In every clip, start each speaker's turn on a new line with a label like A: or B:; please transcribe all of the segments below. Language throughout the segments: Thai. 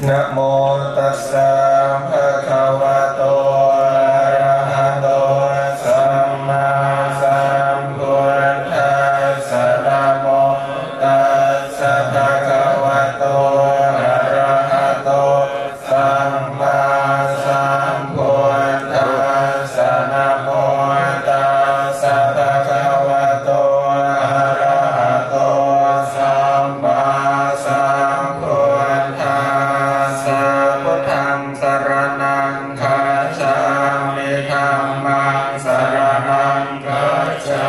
A: นะโมตัสสะภะคะวะโตอะระหะโตสัมมาสัมพุทธัสสะนะโมตัสสะภะคะวะโตอะระหะโตสัมมาสัมพุทธัสสะนะโมตัสสะภะคะวะโตอะระหะโตสัมมาสัมพุทธัสสะพุทธังสรณังคัจฉามิธัมมังสรณังคัจฉา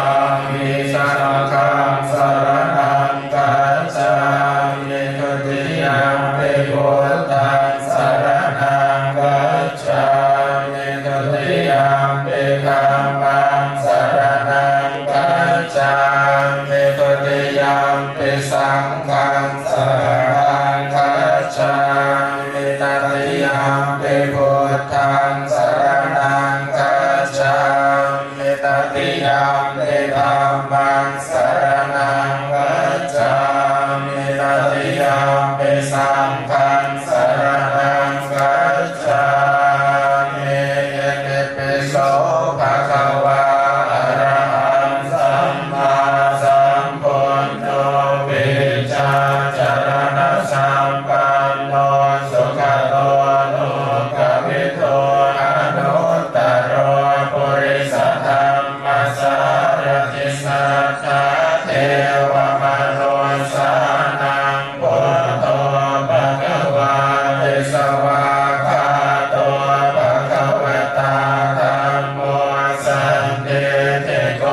A: มิสังฆังสรณังคัจฉามิทุติยัมปิพุทธังสรณังคัจฉามิทุติยัมปิธัมมังสรณังคัจฉามิทุติยัมปิสังฆังสรณังคัจฉามิตติยัมปิพุทธังสรณังคัจฉามิตติยัมปิธัมมังสรณังคัจฉามิตติยัมปิสังฆังสรณังคัจฉามิเยติปิโสภะคะวะอะระหังสัมมาสัมพุทโธวิชชาจารณะสัมปันโนสุขโตโลกวิทูอนุตตรปุริสธรรมสารติสัทธาเทวมนุสานังพุทโธภะคะวาติสวากขาโตภะคะวะตาธัมโมสันติเตโก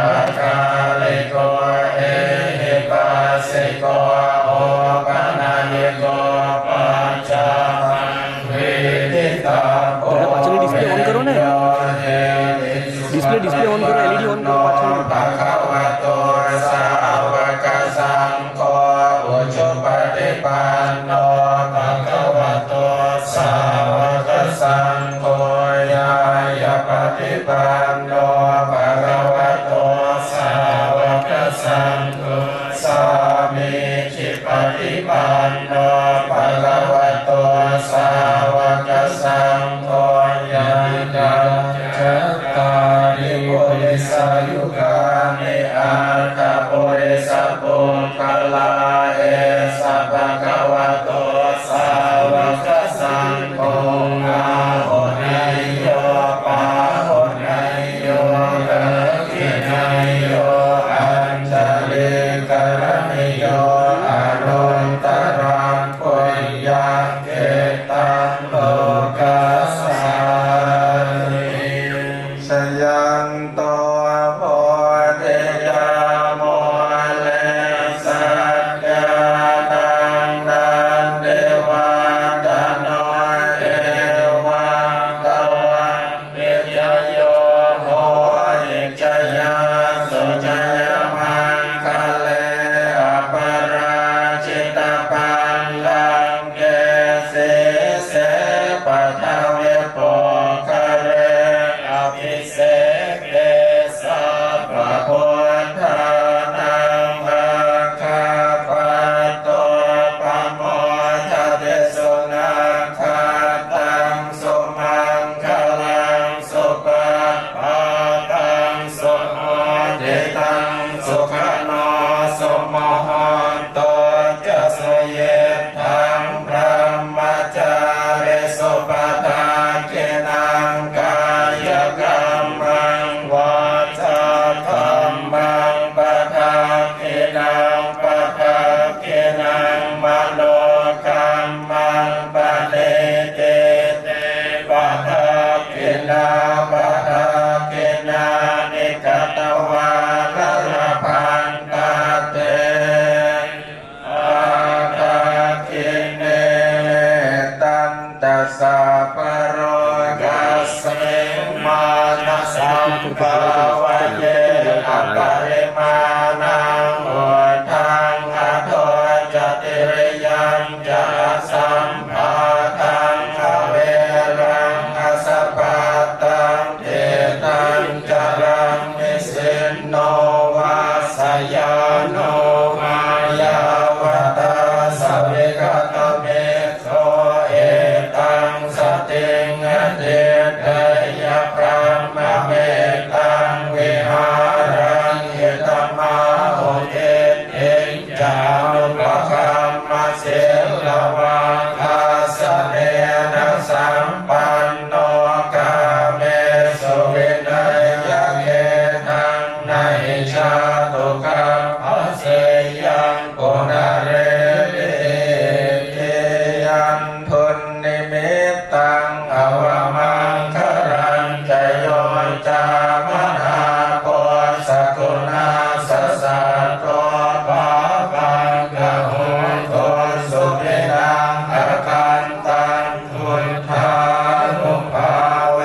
A: อะคาลิโกเอหิปัสสิโกโอปนัญโกปัจจาวิทิตาโก
B: पाचन display on करो ना डिस्प्ले ऑन करो एलईडी ऑन करो पाचन
A: ภะคะวะโตสาวกสังโฆอุชุปฏิปันโนภะคะวะโตสาวกสังโฆญาญาปฏิปันโนภะคะวะโตสาวกสังโฆสามิจิปฏิปันโนภะคะวะโตสาวกสังโฆญาญาจัตตาริปุริสายุคานิอาคาปุริสปุคลาเอสะภะคะวะโตสาวกสังโฆอาหุนายโยปาหุนายโยกะขินายโยอัญชลิกรณิโยอนุตตรังปุ ลวังคาสเนนะสัมปันโนกาเมสุวินัยยะเกตังนัยชาตุกังภเสยังปุนาเรติเกยันทุนนิมิตตังอวมังครังจโยจามนาโปสกุณาสสะโตปาปังกะโหตุสุขินังอาการตังพุทธานุภาเว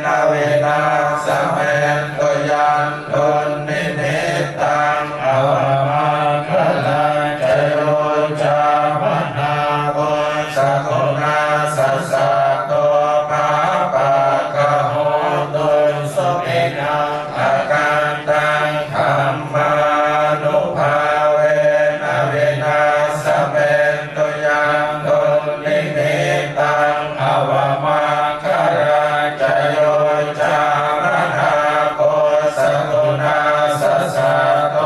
A: นะเวนะสะเมนตุยันตุนิมิตตังอวมังคลังจโยจามนาโปสกุณาสสะโตปาปังกะโหตุสุขินังอาการตังธัมมานุภาเวนะเวนะสะเมนตุยันตุนิมิตตังอวมังคลังจโยจามนาโปสกุณาสสะโต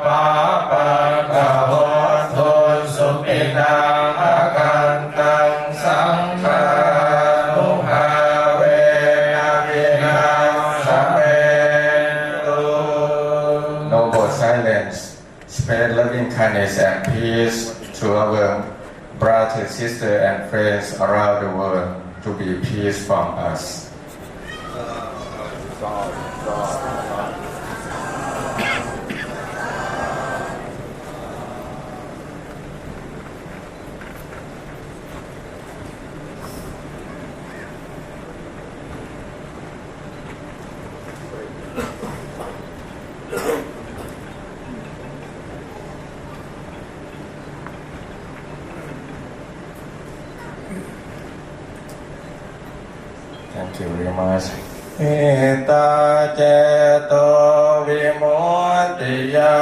A: ปาปังกะโหตุสุขินังอาการตังสังฆานุภาเวนะเวนะสะเมนตุ Noble silence, spread loving kindness and peace to our brothers, sisters, and friends around the world to be peace from us. Thank you very much. เอตาเจโตวิมุตติยา